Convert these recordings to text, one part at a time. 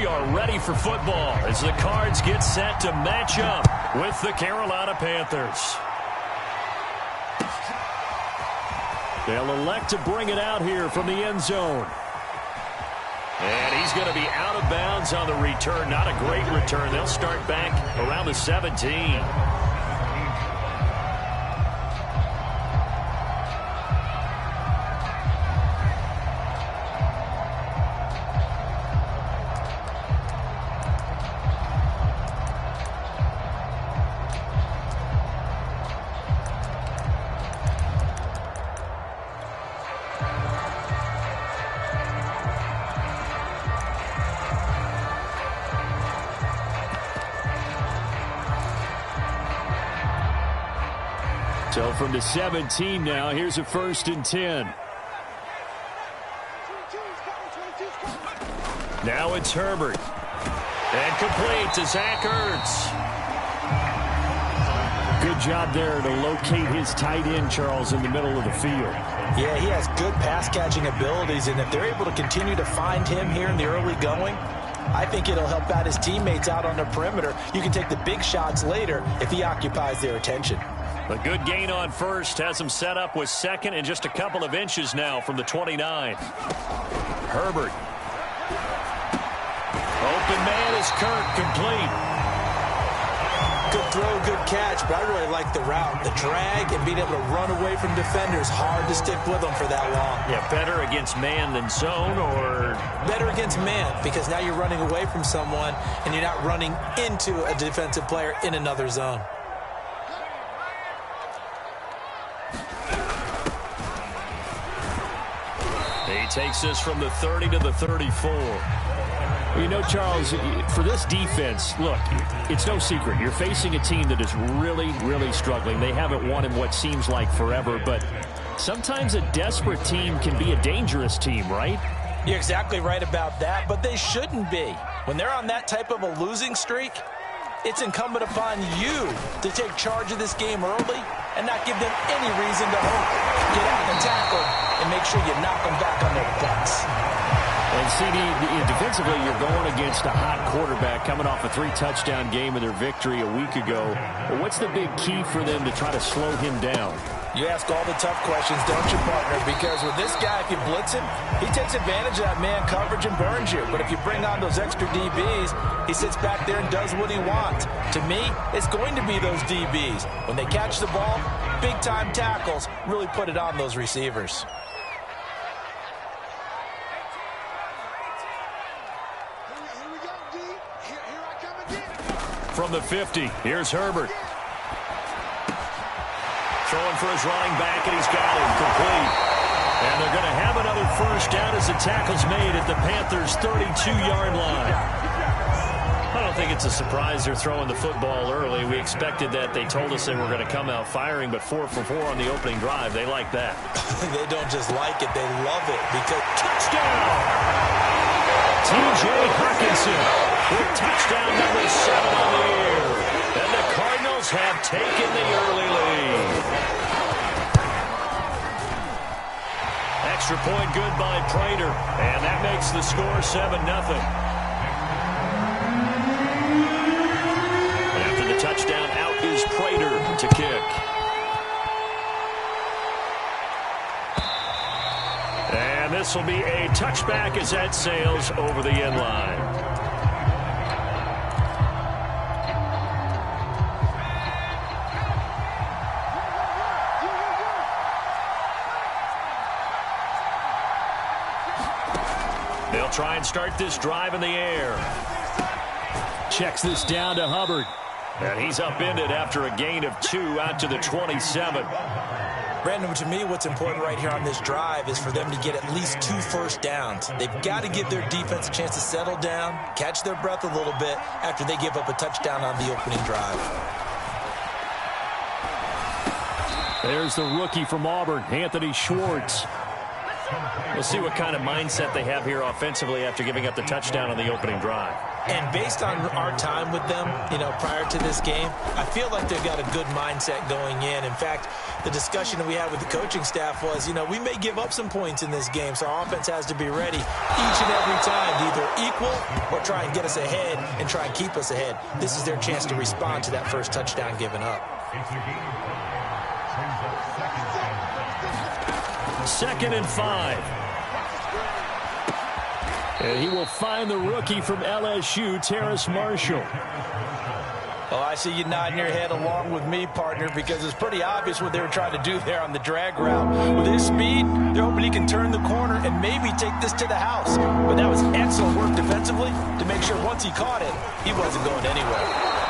are ready for football as the Cards get set to match up with the Carolina Panthers. They'll elect to bring it out here from the end zone. And he's going to be out of bounds on the return. Not a great return. They'll start back around the 17. So from the 17 now, here's a 1st and 10. Now it's Herbert. And complete to Zach Ertz. Good job there to locate his tight end, Charles, in the middle of the field. Yeah, he has good pass-catching abilities, and if they're able to continue to find him here in the early going, I think it'll help out his teammates out on the perimeter. You can take the big shots later if he occupies their attention. A good gain on first has him set up with second and just a couple of inches now from the 29. Herbert. Open man is Kirk, complete. Good throw, good catch, but I really like the route. The drag and being able to run away from defenders, hard to stick with them for that long. Yeah, better against man than zone, or? Better against man, because now you're running away from someone and you're not running into a defensive player in another zone. He takes this from the 30 to the 34. You know, Charles, for this defense, look, it's no secret. You're facing a team that is really, really struggling. They haven't won in what seems like forever, but sometimes a desperate team can be a dangerous team, right? You're exactly right about that, but they shouldn't be. When they're on that type of a losing streak, it's incumbent upon you to take charge of this game early and not give them any reason to hope. Get out and tackle and make sure you knock them back on their butts. And CD, defensively, you're going against a hot quarterback coming off a 3-touchdown game of their victory a week ago. But what's the big key for them to try to slow him down? You ask all the tough questions, don't you, partner? Because with this guy, if you blitz him, he takes advantage of that man coverage and burns you. But if you bring on those extra DBs, he sits back there and does what he wants. To me, it's going to be those DBs. When they catch the ball, big-time tackles really put it on those receivers. From the 50, here's Herbert. Throwing for his running back, and he's got him complete. And they're going to have another first down as the tackle's made at the Panthers' 32-yard line. I don't think it's a surprise they're throwing the football early. We expected that. They told us they were going to come out firing, but 4 for 4 on the opening drive. They like that. They don't just like it, they love it. Because touchdown! T.J. Hawkinson with touchdown number 7 on the year. And the Cardinals have taken the early lead. Extra point good by Prater. And that makes the score 7-0. After the touchdown, out is Prater to kick. And this will be a touchback as that sails over the end line. They'll try and start this drive in the air. Checks this down to Hubbard. And he's upended after a gain of 2 out to the 27. Brandon, to me, what's important right here on this drive is for them to get at least 2 first downs. They've got to give their defense a chance to settle down, catch their breath a little bit after they give up a touchdown on the opening drive. There's the rookie from Auburn, Anthony Schwartz. We'll see what kind of mindset they have here offensively after giving up the touchdown on the opening drive. And based on our time with them, prior to this game, I feel like they've got a good mindset going in. In fact, the discussion that we had with the coaching staff was, we may give up some points in this game, so our offense has to be ready each and every time to either equal or try and get us ahead and try and keep us ahead. This is their chance to respond to that first touchdown given up. 2nd and 5. And he will find the rookie from LSU, Terrace Marshall. Oh, I see you nodding your head along with me, partner, because it's pretty obvious what they were trying to do there on the drag route. With his speed, they're hoping he can turn the corner and maybe take this to the house. But that was excellent work defensively to make sure once he caught it, he wasn't going anywhere.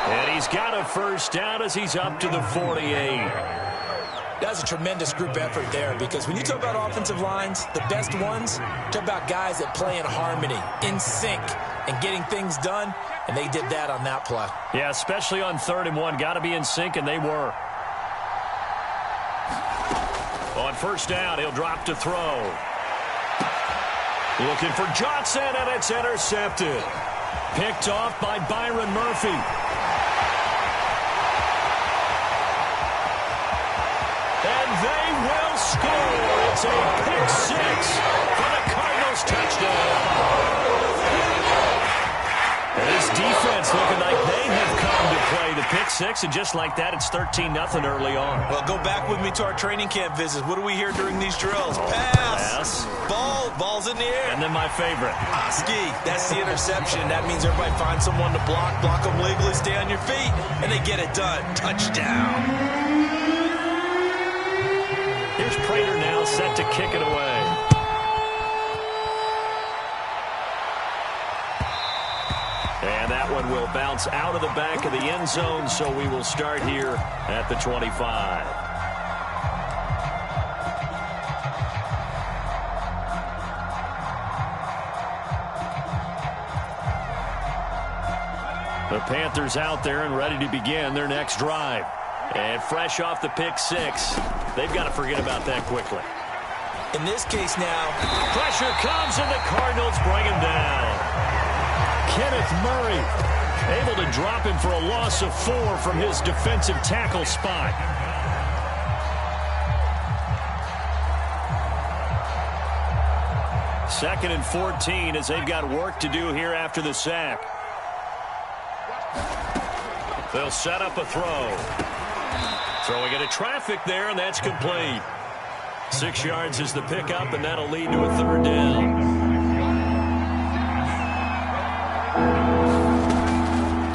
And he's got a first down as he's up to the 48. That's a tremendous group effort there, because when you talk about offensive lines, the best ones, talk about guys that play in harmony, in sync, and getting things done, and they did that on that play. Yeah, especially on 3rd and 1. Got to be in sync, and they were. On first down, he'll drop to throw. Looking for Johnson, and it's intercepted. Picked off by Byron Murphy. And they will score. It's a pick 6 for the Cardinals touchdown. And this defense looking like they have come to play the pick 6, and just like that, it's 13-0 early on. Well, go back with me to our training camp visits. What do we hear during these drills? Pass. Ball's in the air. And then my favorite. Oski, that's the interception. That means everybody finds someone to block them legally, stay on your feet, and they get it done. Touchdown. Here's Prater now set to kick it away. And that one will bounce out of the back of the end zone, so we will start here at the 25. The Panthers out there and ready to begin their next drive. And fresh off the pick 6, they've got to forget about that quickly. In this case now, pressure comes and the Cardinals bring him down. Kenneth Murray able to drop him for a loss of 4 from his defensive tackle spot. Second and 14 as they've got work to do here after the sack. They'll set up a throw. Throwing into traffic there, and that's complete. 6 yards is the pickup, and that'll lead to a 3rd down.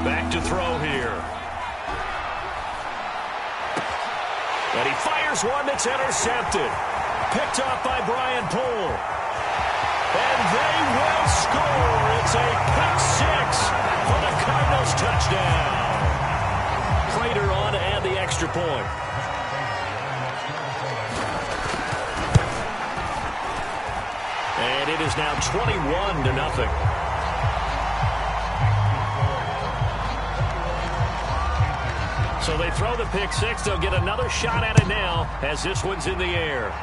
Back to throw here. And he fires one that's intercepted. Picked off by Brian Poole. And they will score. It's a pick 6 for the Cardinals touchdown. Prater on to add the extra point. And it is now 21-0. So they throw the pick 6. They'll get another shot at it now as this one's in the air.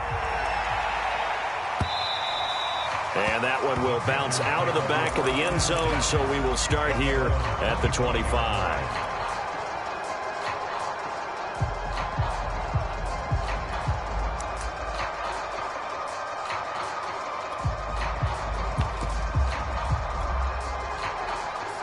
And that one will bounce out of the back of the end zone, so we will start here at the 25.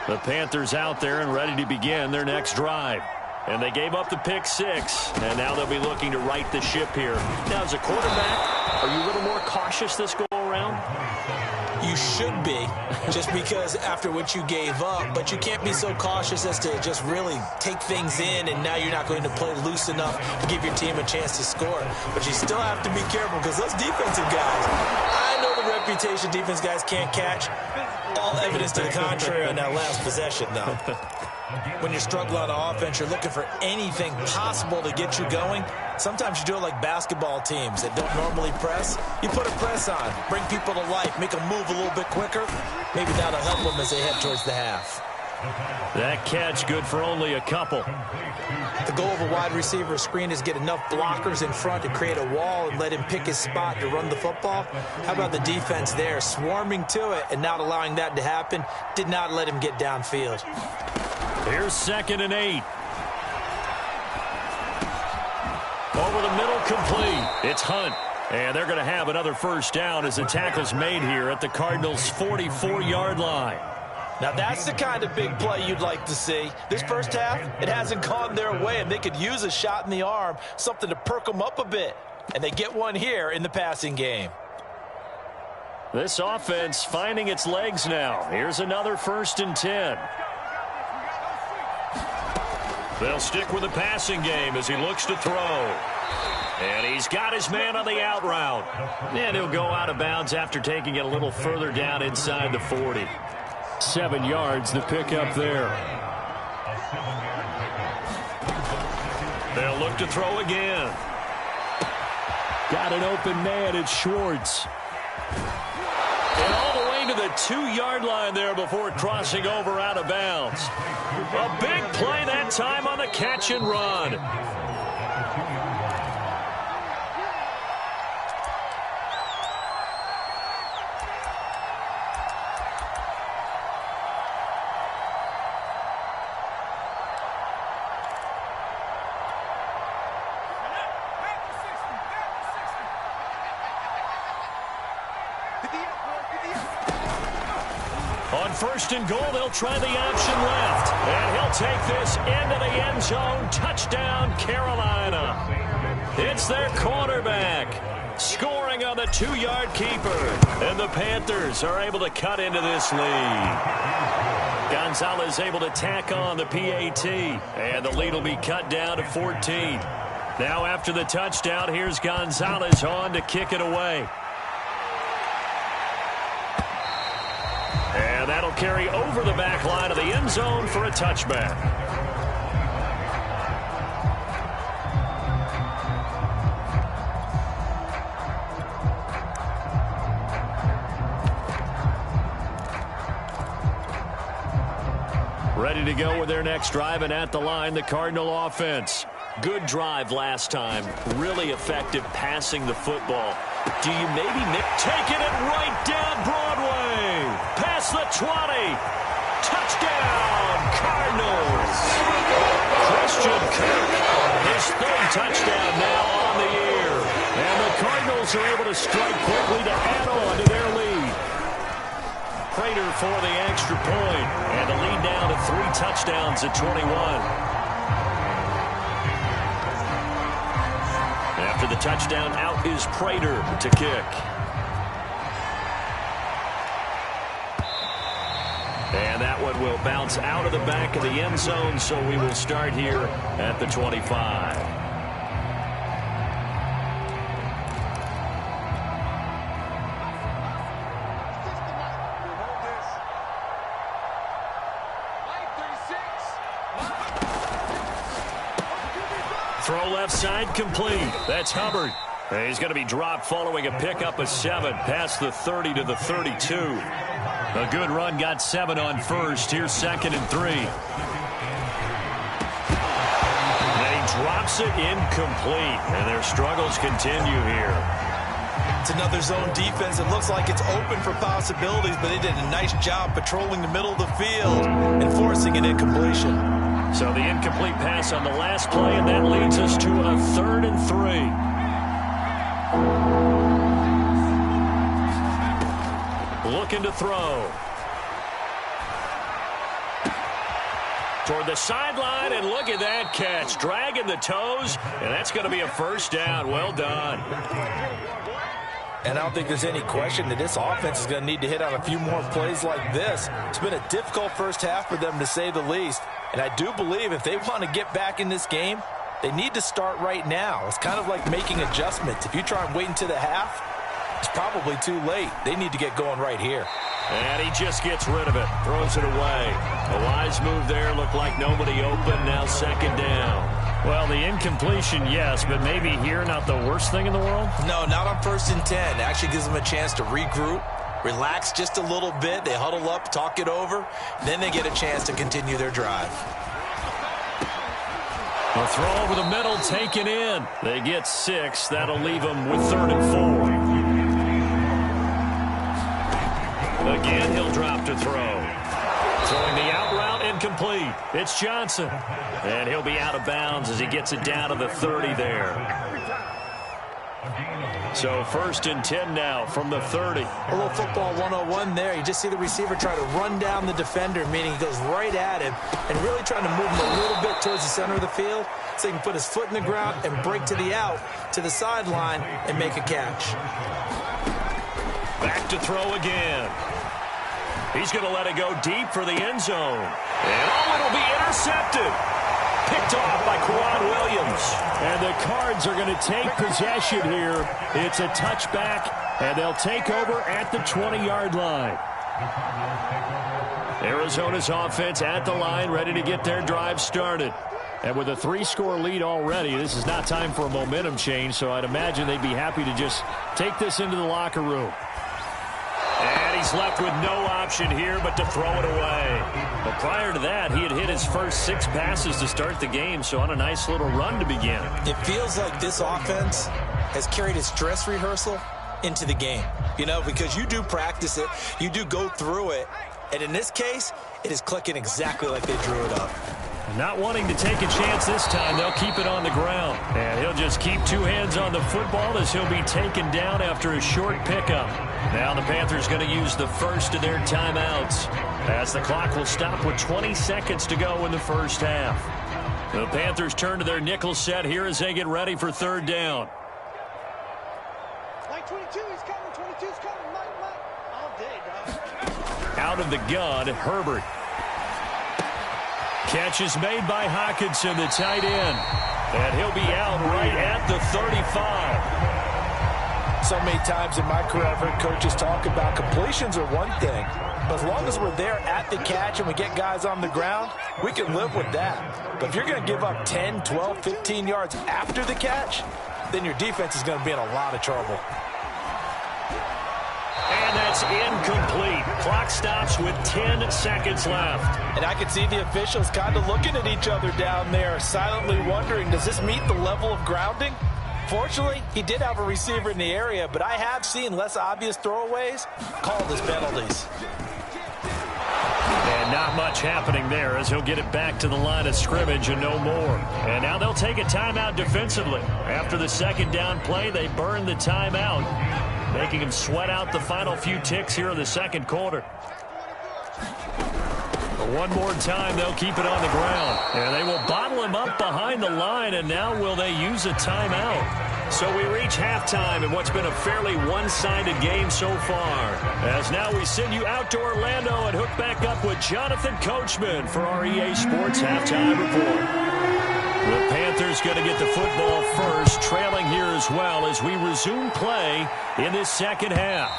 The Panthers out there and ready to begin their next drive. And they gave up the pick 6, and now they'll be looking to right the ship here. Now, as a quarterback, are you a little more cautious this go-around? You should be, just because after what you gave up, but you can't be so cautious as to just really take things in, and now you're not going to play loose enough to give your team a chance to score. But you still have to be careful, because those defensive guys, I know the reputation defense guys can't catch. All evidence to the contrary on that last possession, though. When you're struggling on offense, you're looking for anything possible to get you going. Sometimes you do it like basketball teams that don't normally press. You put a press on, bring people to life, make them move a little bit quicker. Maybe that'll help them as they head towards the half. That catch good for only a couple. The goal of a wide receiver screen is get enough blockers in front to create a wall and let him pick his spot to run the football. How about the defense there, swarming to it and not allowing that to happen? Did not let him get downfield. Here's 2nd and 8. Over the middle, complete. It's Hunt. And they're going to have another first down as the tackle's made here at the Cardinals' 44-yard line. Now that's the kind of big play you'd like to see. This first half, it hasn't gone their way, and they could use a shot in the arm, something to perk them up a bit. And they get one here in the passing game. This offense finding its legs now. Here's another 1st and 10. They'll stick with the passing game as he looks to throw. And he's got his man on the out route. And he'll go out of bounds after taking it a little further down inside the 40. 7 yards, the pickup there. They'll look to throw again. Got an open man, it's Schwartz. And all the way to the 2-yard line there before crossing over out of bounds. A big play that time on the catch and run. On 1st and goal, they'll try the option left. And he'll take this into the end zone. Touchdown, Carolina. It's their quarterback scoring on the 2-yard keeper. And the Panthers are able to cut into this lead. Gonzalez able to tack on the PAT. And the lead will be cut down to 14. Now after the touchdown, here's Gonzalez on to kick it away. And that'll carry over the back line of the end zone for a touchback. Ready to go with their next drive, and at the line, the Cardinal offense. Good drive last time. Really effective passing the football. Do you maybe taking it right down Broadway? Past the 20. Touchdown, Cardinals. Christian Kirk, his 3rd touchdown now on the year. And the Cardinals are able to strike quickly to add on to their lead. Prater for the extra point, and the lead down to 3 touchdowns at 21. After the touchdown, out is Prater to kick. And that one will bounce out of the back of the end zone, so we will start here at the 25. Throw left side complete. That's Hubbard. And he's going to be dropped following a pickup of 7 past the 30 to the 32. A good run, got 7 on 1st. Here's 2nd and 3. And he drops it incomplete. And their struggles continue here. It's another zone defense. It looks like it's open for possibilities, but they did a nice job patrolling the middle of the field and forcing an incompletion. So the incomplete pass on the last play, and that leads us to a 3rd and 3. Looking to throw. Toward the sideline, and look at that catch. Dragging the toes, and that's going to be a first down. Well done. And I don't think there's any question that this offense is going to need to hit on a few more plays like this. It's been a difficult first half for them, to say the least. And I do believe if they want to get back in this game, they need to start right now. It's kind of like making adjustments. If you try and wait until the half, it's probably too late. They need to get going right here. And he just gets rid of it, throws it away. A wise move there, looked like nobody open, now 2nd down. Well, the incompletion, yes, but maybe here not the worst thing in the world? No, not on 1st and 10. It actually gives them a chance to regroup, relax just a little bit. They huddle up, talk it over. Then they get a chance to continue their drive. The throw over the middle, taken in. They get 6. That'll leave them with 3rd and 4. Again, he'll drop to throw. Throwing the out route, incomplete. It's Johnson. And he'll be out of bounds as he gets it down to the 30 there. So 1st and 10 now from the 30. A little football 101 there. You just see the receiver try to run down the defender, meaning he goes right at him and really trying to move him a little bit towards the center of the field so he can put his foot in the ground and break to the out, to the sideline, and make a catch. Back to throw again. He's going to let it go deep for the end zone. And it'll be intercepted. Picked off by Quan Williams. And the Cards are going to take possession here. It's a touchback, and they'll take over at the 20-yard line. Arizona's offense at the line, ready to get their drive started. And with a 3-score lead already, this is not time for a momentum change, so I'd imagine they'd be happy to just take this into the locker room. And he's left with no option here but to throw it away. But prior to that, he had hit his first 6 passes to start the game, so on a nice little run to begin. It feels like this offense has carried its dress rehearsal into the game. You know, because you do practice it, you do go through it, and in this case, it is clicking exactly like they drew it up. Not wanting to take a chance this time, they'll keep it on the ground. And he'll just keep 2 hands on the football as he'll be taken down after a short pickup. Now the Panthers going to use the first of their timeouts as the clock will stop with 20 seconds to go in the first half. The Panthers turn to their nickel set here as they get ready for 3rd down. Line 22, he's coming. 22's coming. Line. All day, dog. Out of the gun, Herbert. Catch is made by Hockenson, the tight end. And he'll be out right at the 35. So many times in my career, I've heard coaches talk about completions are one thing. But as long as we're there at the catch and we get guys on the ground, we can live with that. But if you're going to give up 10, 12, 15 yards after the catch, then your defense is going to be in a lot of trouble. And that's incomplete. Clock stops with 10 seconds left. And I can see the officials kind of looking at each other down there, silently wondering, does this meet the level of grounding? Fortunately, he did have a receiver in the area, but I have seen less obvious throwaways called as penalties. And not much happening there as he'll get it back to the line of scrimmage and no more. And now they'll take a timeout defensively. After the 2nd down play, they burn the timeout, making him sweat out the final few ticks here in the 2nd quarter. One more time, they'll keep it on the ground. And they will bottle him up behind the line, and now will they use a timeout? So we reach halftime in what's been a fairly one-sided game so far. As now we send you out to Orlando and hook back up with Jonathan Coachman for our EA Sports Halftime Report. The Panthers going to get the football first, trailing here as well as we resume play in this 2nd half.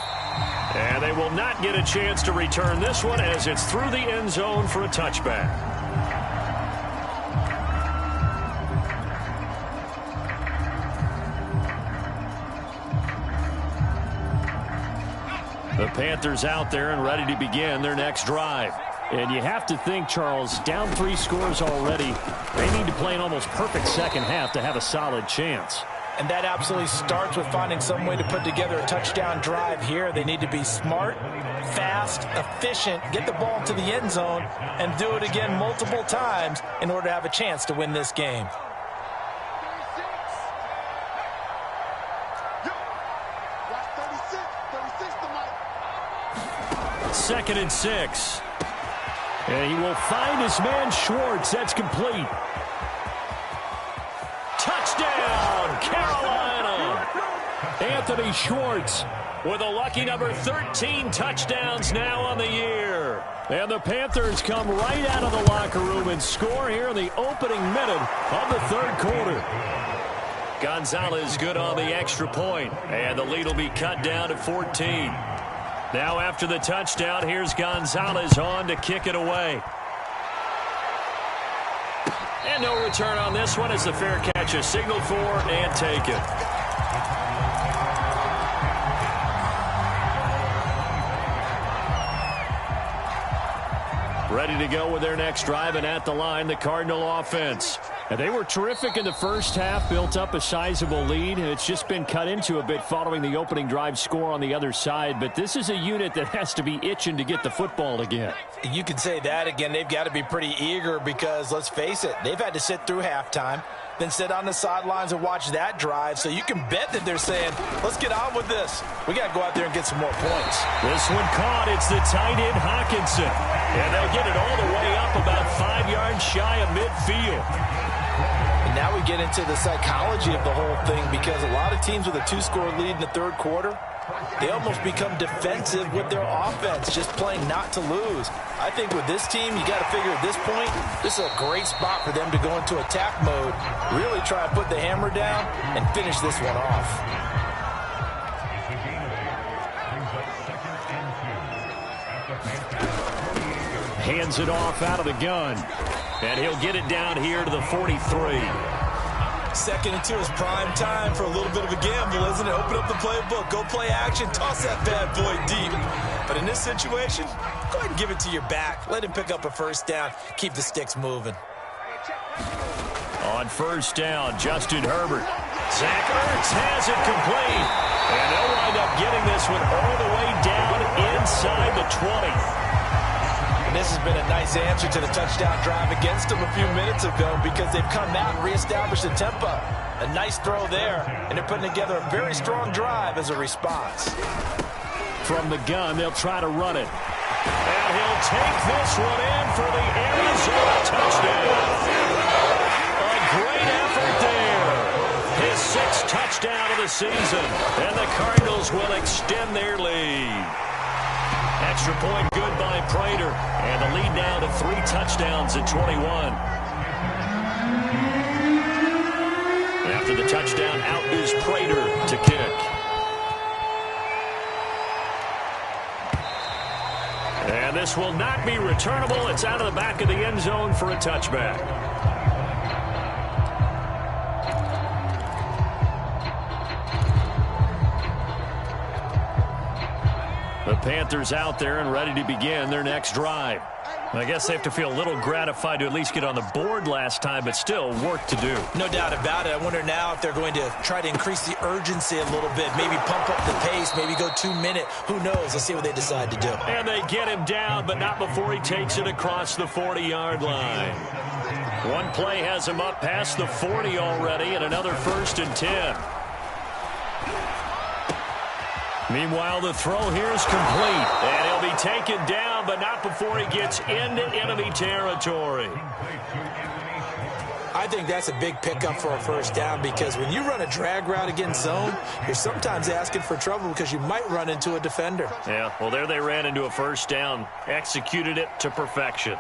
And they will not get a chance to return this one as it's through the end zone for a touchback. The Panthers out there and ready to begin their next drive. And you have to think, Charles, down 3 scores already, they need to play an almost perfect 2nd half to have a solid chance. And that absolutely starts with finding some way to put together a touchdown drive here. They need to be smart, fast, efficient, get the ball to the end zone, and do it again multiple times in order to have a chance to win this game. Second and 6. And he will find his man Schwartz. That's complete. Touchdown, Carolina! Anthony Schwartz with a lucky number 13 touchdowns now on the year. And the Panthers come right out of the locker room and score here in the opening minute of the 3rd quarter. Gonzalez good on the extra point, and the lead will be cut down to 14. Now after the touchdown, here's Gonzalez on to kick it away. And no return on this one as the fair catch is signaled for and taken. Ready to go with their next drive, and at the line, the Cardinal offense. And they were terrific in the first half, built up a sizable lead, and it's just been cut into a bit following the opening drive score on the other side. But this is a unit that has to be itching to get the football again. You can say that again. They've got to be pretty eager because, let's face it, they've had to sit through halftime, then sit on the sidelines and watch that drive. So you can bet that they're saying, let's get on with this. We got to go out there and get some more points. This one caught. It's the tight end Hawkinson. And they'll get it all the way up about 5 yards shy of midfield. And now we get into the psychology of the whole thing, because a lot of teams with a 2-score lead in the third quarter, they almost become defensive with their offense, just playing not to lose. I think with this team, you got to figure at this point, this is a great spot for them to go into attack mode, really try to put the hammer down and finish this one off. Hands it off out of the gun. And he'll get it down here to the 43. 2nd and 2 is prime time for a little bit of a gamble, isn't it? Open up the playbook, go play action, toss that bad boy deep. But in this situation, go ahead and give it to your back. Let him pick up a first down. Keep the sticks moving. On first down, Justin Herbert. Zach Ertz has it complete. And they'll wind up getting this one all the way down inside the 20. And this has been a nice answer to the touchdown drive against them a few minutes ago, because they've come out and reestablished the tempo. A nice throw there, and they're putting together a very strong drive as a response. From the gun, they'll try to run it. And he'll take this one in for the Arizona touchdown. A great effort there. His 6th touchdown of the season, and the Cardinals will extend their lead. Extra point good by Prater, and the lead now to 3 touchdowns at 21. After the touchdown, out is Prater to kick. And this will not be returnable. It's out of the back of the end zone for a touchback. The Panthers out there and ready to begin their next drive. I guess they have to feel a little gratified to at least get on the board last time, but still work to do. No doubt about it. I wonder now if they're going to try to increase the urgency a little bit, maybe pump up the pace, maybe go 2-minute. Who knows? Let's see what they decide to do. And they get him down, but not before he takes it across the 40-yard line. One play has him up past the 40 already, and another 1st and 10. Meanwhile, the throw here is complete, and he'll be taken down, but not before he gets into enemy territory. I think that's a big pickup for a first down, because when you run a drag route against zone, you're sometimes asking for trouble because you might run into a defender. Yeah, well, there they ran into a first down, executed it to perfection.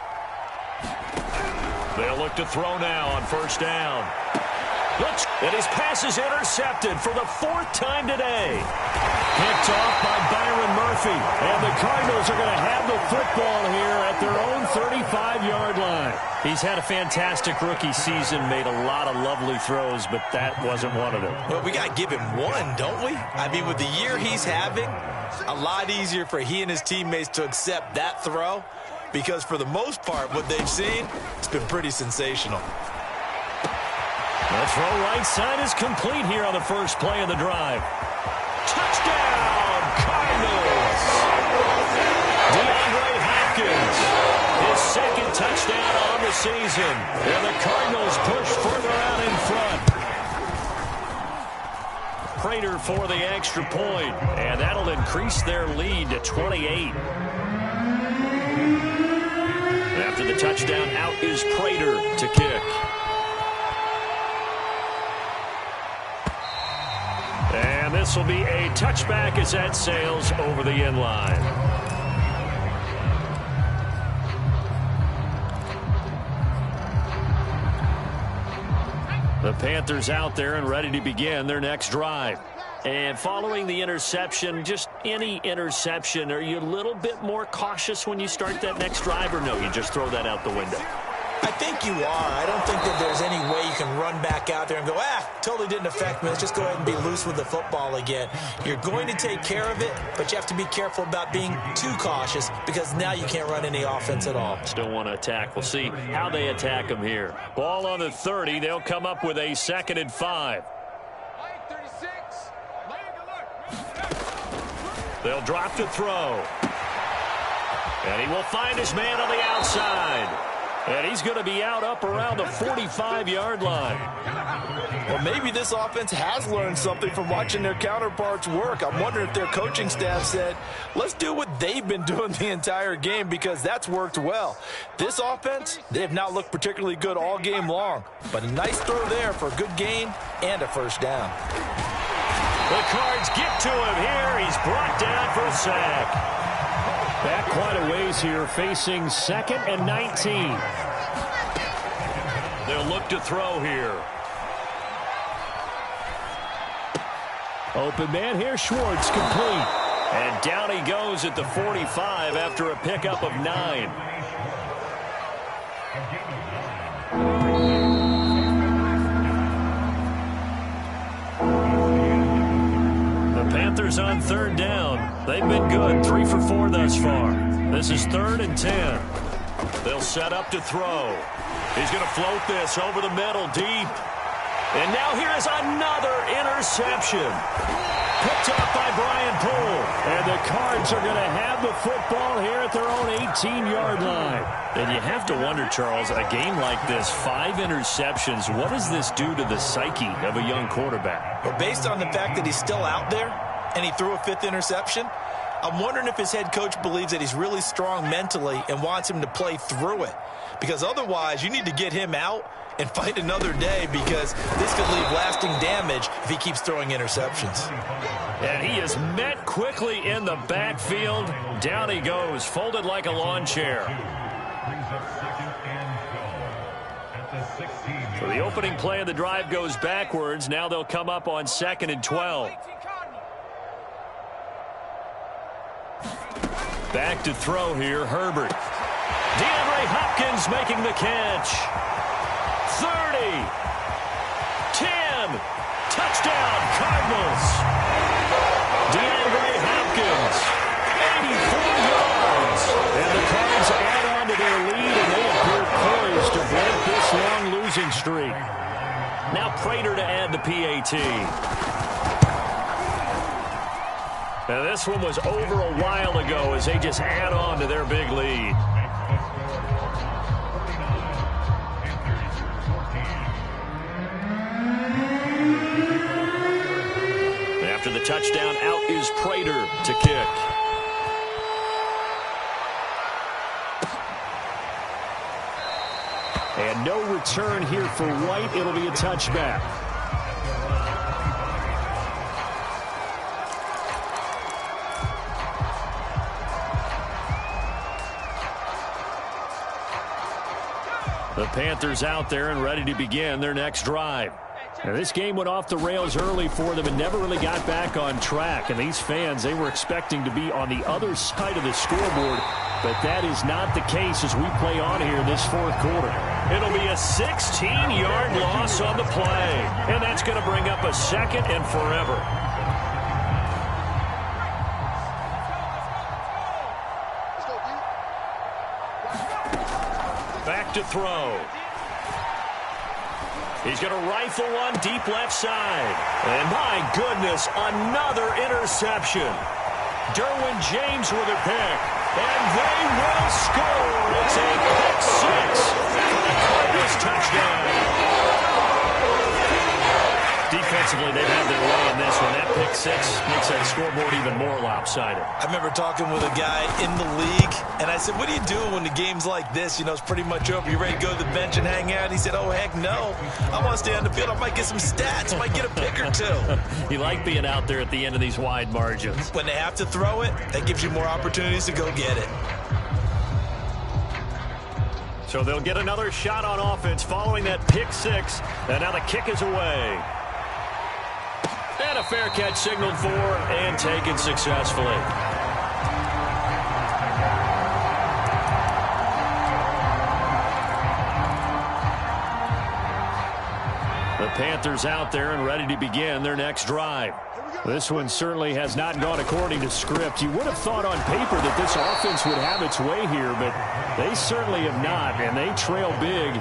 They'll look to throw now on first down. And his pass is intercepted for the 4th time today. Picked off by Byron Murphy. And the Cardinals are going to have the football here at their own 35-yard line. He's had a fantastic rookie season, made a lot of lovely throws, but that wasn't one of them. Well, we got to give him one, don't we? I mean, with the year he's having, a lot easier for he and his teammates to accept that throw, because for the most part, what they've seen, it's been pretty sensational. The throw right side is complete here on the first play of the drive. Touchdown, Cardinals! DeAndre Hopkins, his 2nd touchdown on the season. And the Cardinals push further out in front. Prater for the extra point, and that'll increase their lead to 28. After the touchdown, out is Prater to kick. And this will be a touchback as that sails over the end line. The Panthers out there and ready to begin their next drive. And following the interception, just any interception, are you a little bit more cautious when you start that next drive, or no, you just throw that out the window? I think you are. I don't think that there's any way you can run back out there and go, totally didn't affect me. Let's just go ahead and be loose with the football again. You're going to take care of it, but you have to be careful about being too cautious because now you can't run any offense at all. Still want to attack. We'll see how they attack them here. Ball on the 30. They'll come up with a 2nd and 5. They'll drop to throw. And he will find his man on the outside. And he's going to be out up around the 45-yard line. Well, maybe this offense has learned something from watching their counterparts work. I'm wondering if their coaching staff said, let's do what they've been doing the entire game because that's worked well. This offense, they have not looked particularly good all game long. But a nice throw there for a good gain and a first down. The Cards get to him here. He's brought down for a sack. Back quite a ways here, facing 2nd and 19. They'll look to throw here. Open man here, Schwartz, complete. And down he goes at the 45 after a pickup of 9. Panthers on 3rd down. They've been good, 3 for 4 thus far. This is 3rd and 10. They'll set up to throw. He's going to float this over the middle deep. And now here is another interception. Picked up by Brian Poole. And the Cards are going to have the football here at their own 18-yard line. And you have to wonder, Charles, a game like this, 5 interceptions, what does this do to the psyche of a young quarterback? Well, based on the fact that he's still out there and he threw a 5th interception, I'm wondering if his head coach believes that he's really strong mentally and wants him to play through it. Because otherwise, you need to get him out and fight another day because this could leave lasting damage if he keeps throwing interceptions. And he is met quickly in the backfield. Down he goes, folded like a lawn chair. So the opening play of the drive goes backwards. Now they'll come up on 2nd and 12. Back to throw here, Herbert. DeAndre Hopkins making the catch. 30. 10. Touchdown, Cardinals. DeAndre Hopkins. 84 yards. And the Cards add on to their lead, and they appear poised to break this long losing streak. Now Prater to add the PAT. Now this one was over a while ago as they just add on to their big lead. After the touchdown, out is Prater to kick. And no return here for White. It'll be a touchback. The Panthers out there and ready to begin their next drive. Now, this game went off the rails early for them and never really got back on track. And these fans, they were expecting to be on the other side of the scoreboard. But that is not the case as we play on here this 4th quarter. It'll be a 16-yard loss on the play. And that's going to bring up a 2nd and forever. Back to throw. He's going to rifle one deep left side. And my goodness, another interception. Derwin James with a pick. And they will score. It's a pick 6 for the Cardinals touchdown. Defensively, they've had their way in this one. That pick 6 makes that scoreboard even more lopsided. I remember talking with a guy in the league, and I said, what do you do when the game's like this? You know, it's pretty much over. You ready to go to the bench and hang out? He said, oh, heck no. I want to stay on the field. I might get some stats. Might get a pick or 2. You like being out there at the end of these wide margins. When they have to throw it, that gives you more opportunities to go get it. So they'll get another shot on offense following that pick 6. And now the kick is away. And a fair catch signaled for and taken successfully. The Panthers out there and ready to begin their next drive. This one certainly has not gone according to script. You would have thought on paper that this offense would have its way here, but they certainly have not, and they trail big.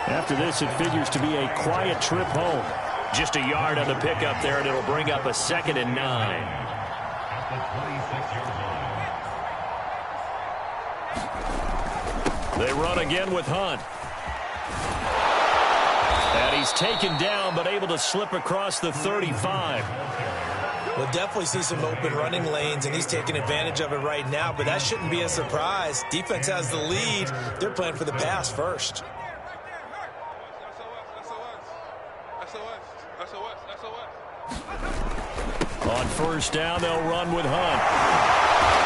After this, it figures to be a quiet trip home. Just a yard on the pickup there, and it'll bring up a 2nd and 9. They run again with Hunt. And he's taken down, but able to slip across the 35. We'll definitely see some open running lanes, and he's taking advantage of it right now, but that shouldn't be a surprise. Defense has the lead. They're playing for the pass first. On first down, they'll run with Hunt.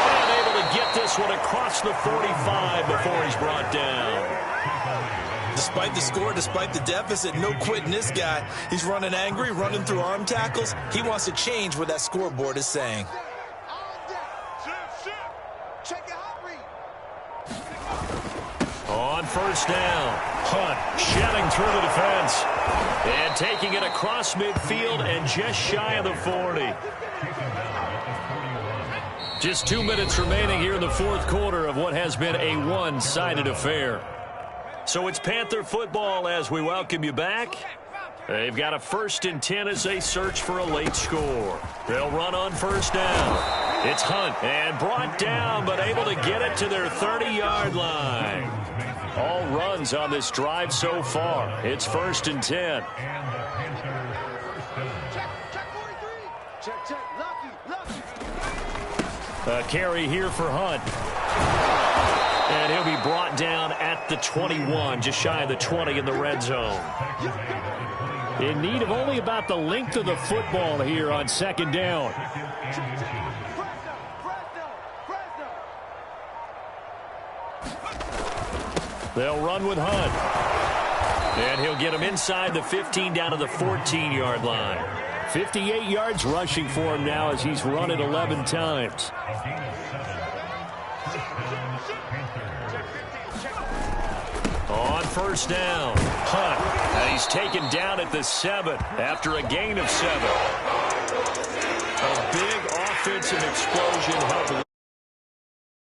And able to get this one across the 45 before he's brought down. Despite the score, despite the deficit, no quitting this guy. He's running angry, running through arm tackles. He wants to change what that scoreboard is saying. On first down, Hunt shedding through the defense. And taking it across midfield and just shy of the 40. Just 2 minutes remaining here in the fourth quarter of what has been a one-sided affair. So it's Panther football as we welcome you back. They've got a 1st and 10 as they search for a late score. They'll run on first down. It's Hunt and brought down, but able to get it to their 30-yard line. All runs on this drive so far. It's 1st and 10. A carry here for Hunt. And he'll be brought down at the 21, just shy of the 20 in the red zone. In need of only about the length of the football here on 2nd down. They'll run with Hunt. And he'll get him inside the 15 down to the 14-yard line. 58 yards rushing for him now as he's run it 11 times. On first down, Hunt. And he's taken down at the 7 after a gain of 7. A big offensive explosion helped